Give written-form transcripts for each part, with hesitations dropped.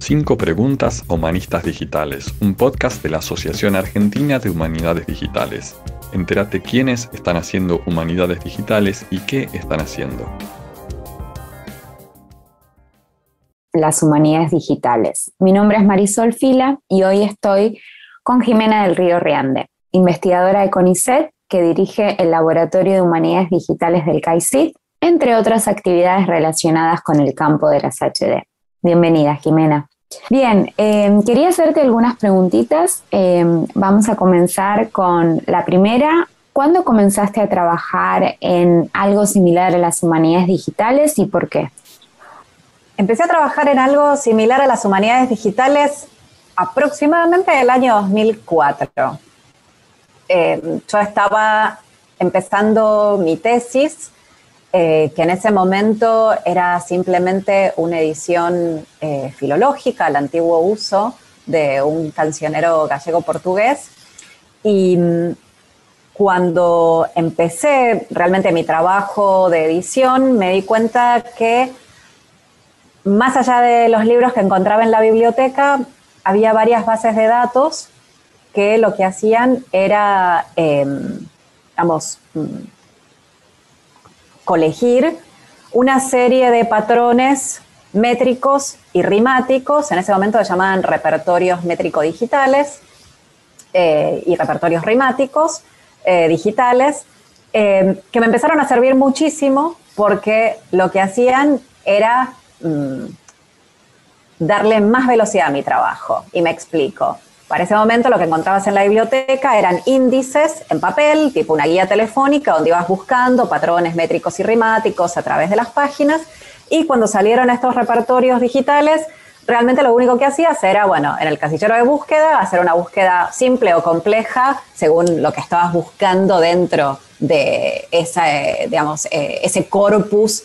5 preguntas a humanistas digitales, un podcast de la Asociación Argentina de Humanidades Digitales. Entérate quiénes están haciendo humanidades digitales y qué están haciendo. Las humanidades digitales. Mi nombre es Marisol Fila y hoy estoy con Jimena del Río Riande, investigadora de CONICET que dirige el Laboratorio de Humanidades Digitales del CAICIT, entre otras actividades relacionadas con el campo de las HD. Bienvenida, Jimena. Bien, quería hacerte algunas preguntitas. Vamos a comenzar con la primera. ¿Cuándo comenzaste a trabajar en algo similar a las humanidades digitales y por qué? Empecé a trabajar en algo similar a las humanidades digitales aproximadamente en el año 2004. Yo estaba empezando mi tesis, que en ese momento era simplemente una edición filológica, al antiguo uso de un cancionero gallego-portugués. Y cuando empecé realmente mi trabajo de edición, me di cuenta que más allá de los libros que encontraba en la biblioteca, había varias bases de datos que lo que hacían era, colegir una serie de patrones métricos y rimáticos. En ese momento se llamaban repertorios métrico-digitales y repertorios rimáticos digitales, que me empezaron a servir muchísimo porque lo que hacían era darle más velocidad a mi trabajo. Y me explico. Para ese momento lo que encontrabas en la biblioteca eran índices en papel, tipo una guía telefónica, donde ibas buscando patrones métricos y rimáticos a través de las páginas, y cuando salieron estos repertorios digitales, realmente lo único que hacías era, en el casillero de búsqueda, hacer una búsqueda simple o compleja, según lo que estabas buscando dentro de ese corpus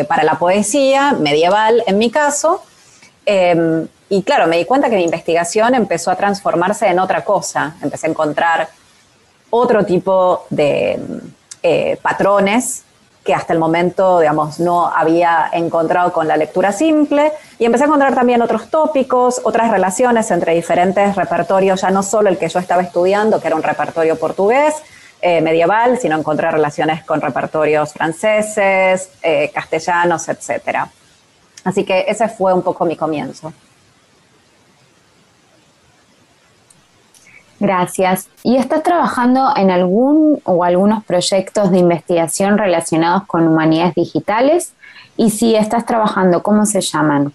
para la poesía medieval, en mi caso. Y claro, me di cuenta que mi investigación empezó a transformarse en otra cosa. Empecé a encontrar otro tipo de patrones que hasta el momento, no había encontrado con la lectura simple. Y empecé a encontrar también otros tópicos, otras relaciones entre diferentes repertorios, ya no solo el que yo estaba estudiando, que era un repertorio portugués medieval, sino encontré relaciones con repertorios franceses, castellanos, etc. Así que ese fue un poco mi comienzo. Gracias. ¿Y estás trabajando en algún o algunos proyectos de investigación relacionados con humanidades digitales? Y si estás trabajando, ¿cómo se llaman?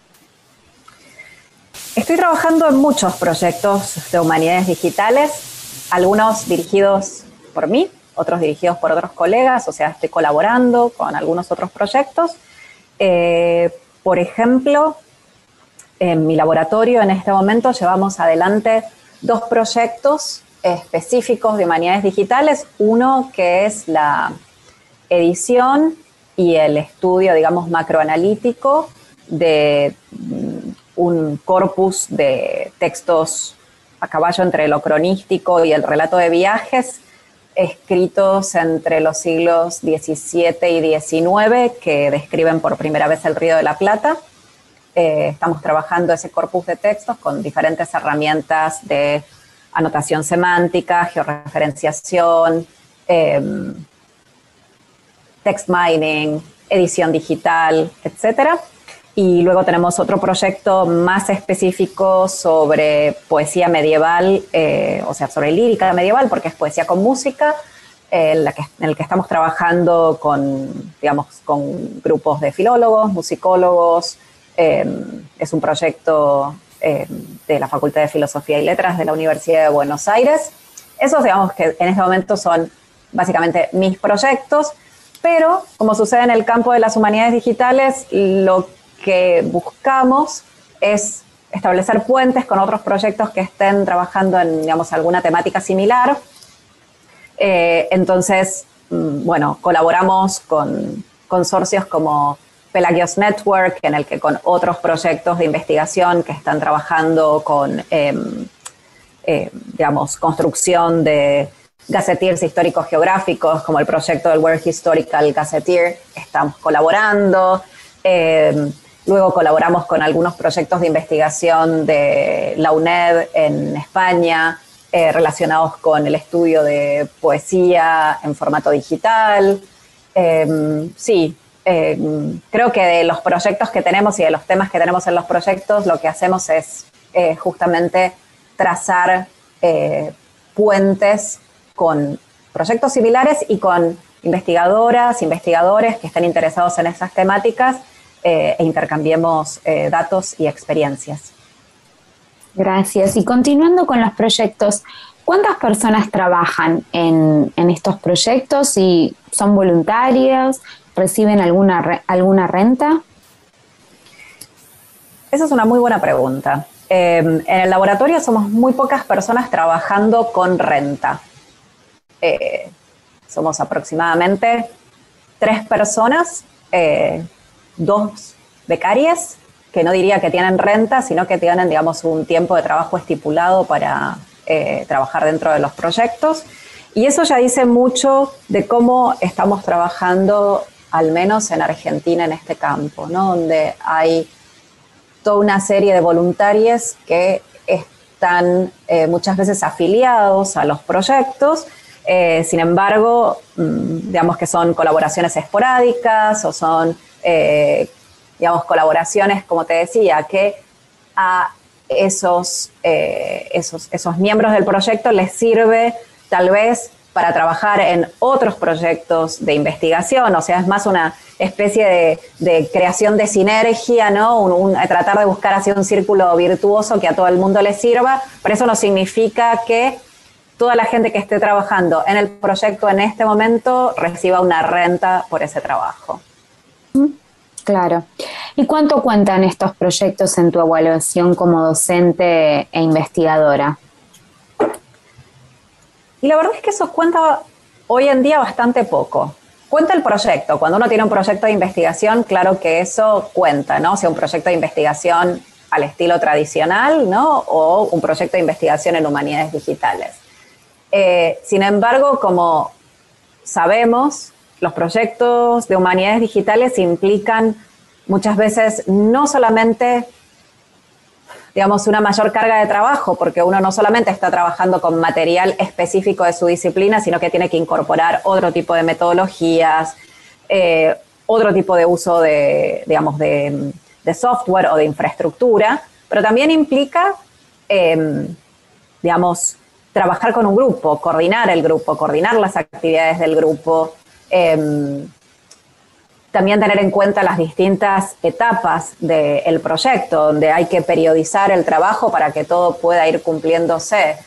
Estoy trabajando en muchos proyectos de humanidades digitales, algunos dirigidos por mí, otros dirigidos por otros colegas, o sea, estoy colaborando con algunos otros proyectos. Por ejemplo, en mi laboratorio en este momento llevamos adelante 2 proyectos específicos de humanidades digitales. Uno que es la edición y el estudio, macroanalítico de un corpus de textos a caballo entre lo cronístico y el relato de viajes, escritos entre los siglos XVII y XIX, que describen por primera vez el Río de la Plata. Estamos trabajando ese corpus de textos con diferentes herramientas de anotación semántica, georreferenciación, text mining, edición digital, etc. Y luego tenemos otro proyecto más específico sobre poesía medieval, sobre lírica medieval, porque es poesía con música, en el que estamos trabajando con grupos de filólogos, musicólogos. Es un proyecto de la Facultad de Filosofía y Letras de la Universidad de Buenos Aires. Esos, que en este momento son básicamente mis proyectos, pero como sucede en el campo de las humanidades digitales, lo que buscamos es establecer puentes con otros proyectos que estén trabajando en, alguna temática similar. Entonces, colaboramos con consorcios como Pelagios Network, en el que con otros proyectos de investigación que están trabajando con, construcción de gazetteers históricos geográficos, como el proyecto del World Historical Gazetteer, estamos colaborando. Luego colaboramos con algunos proyectos de investigación de la UNED en España, relacionados con el estudio de poesía en formato digital. Creo que de los proyectos que tenemos y de los temas que tenemos en los proyectos, lo que hacemos es justamente trazar puentes con proyectos similares y con investigadoras, investigadores que estén interesados en esas temáticas, e intercambiemos datos y experiencias. Gracias. Y continuando con los proyectos, ¿cuántas personas trabajan en estos proyectos y son voluntarios? ¿Reciben alguna renta? Esa es una muy buena pregunta. En el laboratorio somos muy pocas personas trabajando con renta. Somos aproximadamente 3 personas, 2 becarias, que no diría que tienen renta, sino que tienen, digamos, un tiempo de trabajo estipulado para trabajar dentro de los proyectos. Y eso ya dice mucho de cómo estamos trabajando, al menos en Argentina, en este campo, ¿no? Donde hay toda una serie de voluntarios que están muchas veces afiliados a los proyectos. Sin embargo, digamos que son colaboraciones esporádicas o son, digamos, colaboraciones, como te decía, que a esos miembros del proyecto les sirve tal vez para trabajar en otros proyectos de investigación. O sea, es más una especie de creación de sinergia, ¿no? Tratar de buscar así un círculo virtuoso que a todo el mundo le sirva, pero eso no significa que toda la gente que esté trabajando en el proyecto en este momento reciba una renta por ese trabajo. Claro. ¿Y cuánto cuentan estos proyectos en tu evaluación como docente e investigadora? Y la verdad es que eso cuenta hoy en día bastante poco. Cuenta el proyecto. Cuando uno tiene un proyecto de investigación, claro que eso cuenta, ¿no? O sea, un proyecto de investigación al estilo tradicional, ¿no? O un proyecto de investigación en humanidades digitales. Sin embargo, como sabemos, los proyectos de humanidades digitales implican muchas veces no solamente, digamos, una mayor carga de trabajo, porque uno no solamente está trabajando con material específico de su disciplina, sino que tiene que incorporar otro tipo de metodologías, otro tipo de uso de, digamos, de software o de infraestructura, pero también implica, digamos, trabajar con un grupo, coordinar el grupo, coordinar las actividades del grupo, también tener en cuenta las distintas etapas del proyecto, donde hay que periodizar el trabajo para que todo pueda ir cumpliéndose.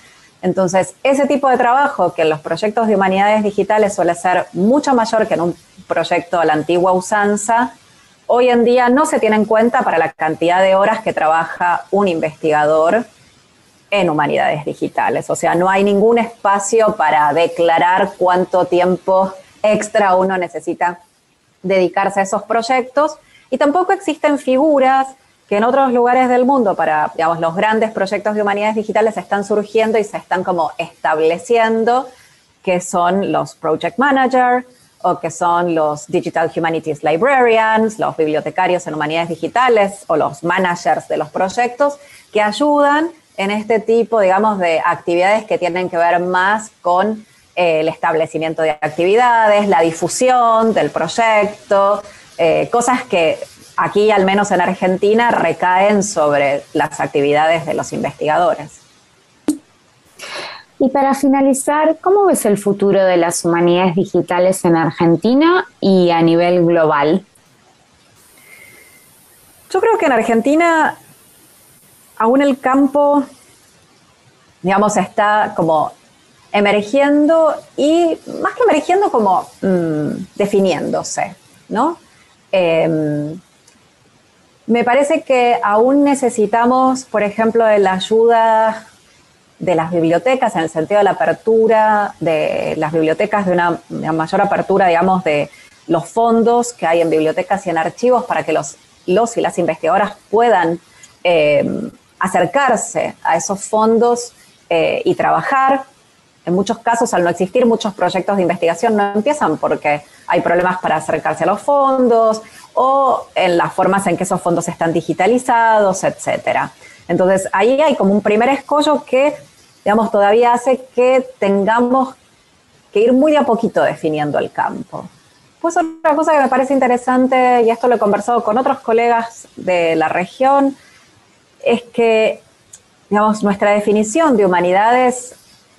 Entonces, ese tipo de trabajo que en los proyectos de humanidades digitales suele ser mucho mayor que en un proyecto a la antigua usanza, hoy en día no se tiene en cuenta para la cantidad de horas que trabaja un investigador en humanidades digitales. O sea, no hay ningún espacio para declarar cuánto tiempo extra uno necesita dedicarse a esos proyectos, y tampoco existen figuras que en otros lugares del mundo para, digamos, los grandes proyectos de humanidades digitales están surgiendo y se están como estableciendo, que son los project manager o que son los digital humanities librarians, los bibliotecarios en humanidades digitales o los managers de los proyectos, que ayudan en este tipo, digamos, de actividades que tienen que ver más con el establecimiento de actividades, la difusión del proyecto, cosas que aquí, al menos en Argentina, recaen sobre las actividades de los investigadores. Y para finalizar, ¿cómo ves el futuro de las humanidades digitales en Argentina y a nivel global? Yo creo que en Argentina aún el campo, digamos, está como emergiendo y más que emergiendo como definiéndose, ¿no? Me parece que aún necesitamos, por ejemplo, de la ayuda de las bibliotecas, en el sentido de la apertura de las bibliotecas, de una mayor apertura, digamos, de los fondos que hay en bibliotecas y en archivos para que los y las investigadoras puedan acercarse a esos fondos y trabajar. En muchos casos, al no existir muchos proyectos de investigación, no empiezan porque hay problemas para acercarse a los fondos o en las formas en que esos fondos están digitalizados, etcétera. Entonces, ahí hay como un primer escollo que, digamos, todavía hace que tengamos que ir muy de a poquito definiendo el campo. Pues otra cosa que me parece interesante, y esto lo he conversado con otros colegas de la región, es que, digamos, nuestra definición de humanidades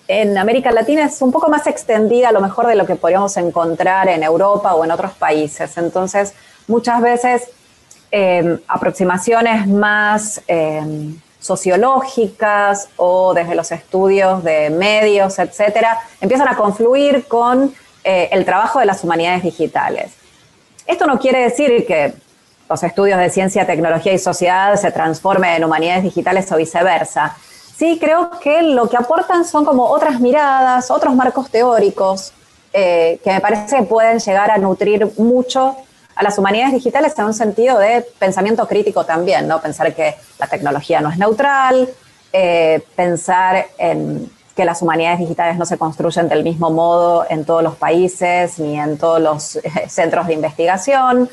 en América Latina es un poco más extendida a lo mejor de lo que podríamos encontrar en Europa o en otros países. Entonces, muchas veces aproximaciones más sociológicas o desde los estudios de medios, etcétera, empiezan a confluir con el trabajo de las humanidades digitales. Esto no quiere decir que los estudios de ciencia, tecnología y sociedad se transformen en humanidades digitales o viceversa. Sí, creo que lo que aportan son como otras miradas, otros marcos teóricos que me parece que pueden llegar a nutrir mucho a las humanidades digitales en un sentido de pensamiento crítico también, ¿no? Pensar que la tecnología no es neutral, pensar en que las humanidades digitales no se construyen del mismo modo en todos los países ni en todos los centros de investigación.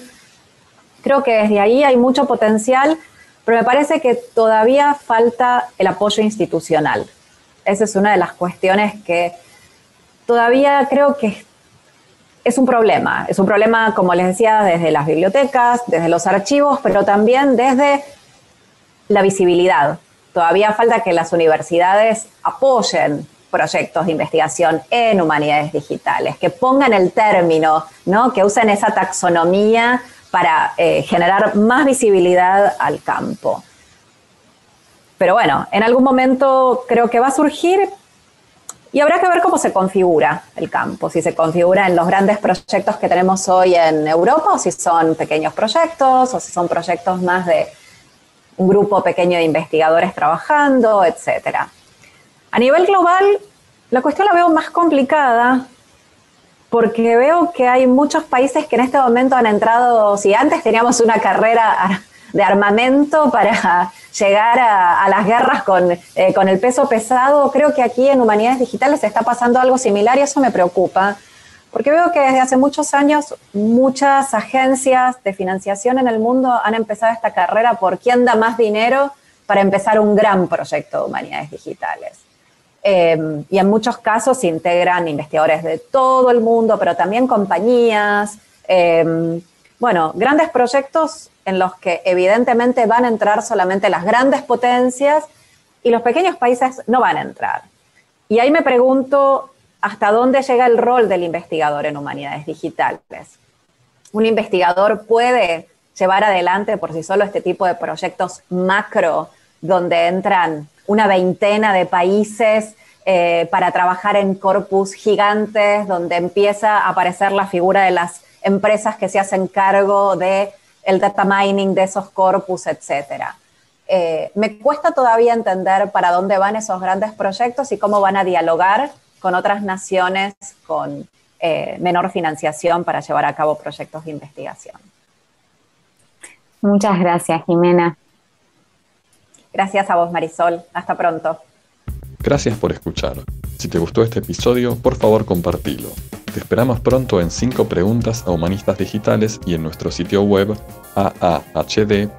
Creo que desde ahí hay mucho potencial, pero me parece que todavía falta el apoyo institucional. Esa es una de las cuestiones que todavía creo que es un problema. Es un problema, como les decía, desde las bibliotecas, desde los archivos, pero también desde la visibilidad. Todavía falta que las universidades apoyen proyectos de investigación en humanidades digitales, que pongan el término, ¿no? Que usen esa taxonomía para generar más visibilidad al campo. Pero bueno, en algún momento creo que va a surgir y habrá que ver cómo se configura el campo, si se configura en los grandes proyectos que tenemos hoy en Europa, o si son pequeños proyectos, o si son proyectos más de un grupo pequeño de investigadores trabajando, etcétera. A nivel global, la cuestión la veo más complicada, porque veo que hay muchos países que en este momento han entrado, si antes teníamos una carrera de armamento para llegar a las guerras con el peso pesado, creo que aquí en Humanidades Digitales está pasando algo similar y eso me preocupa, porque veo que desde hace muchos años muchas agencias de financiación en el mundo han empezado esta carrera por quién da más dinero para empezar un gran proyecto de Humanidades Digitales. Y en muchos casos se integran investigadores de todo el mundo, pero también compañías, bueno, grandes proyectos en los que evidentemente van a entrar solamente las grandes potencias y los pequeños países no van a entrar. Y ahí me pregunto hasta dónde llega el rol del investigador en humanidades digitales. ¿Un investigador puede llevar adelante por sí solo este tipo de proyectos macro donde entran una veintena de países para trabajar en corpus gigantes, donde empieza a aparecer la figura de las empresas que se hacen cargo del data mining de esos corpus, etcétera? Me cuesta todavía entender para dónde van esos grandes proyectos y cómo van a dialogar con otras naciones con menor financiación para llevar a cabo proyectos de investigación. Muchas gracias, Jimena. Gracias a vos, Marisol. Hasta pronto. Gracias por escuchar. Si te gustó este episodio, por favor compartilo. Te esperamos pronto en 5 preguntas a humanistas digitales y en nuestro sitio web aahd.net.ar.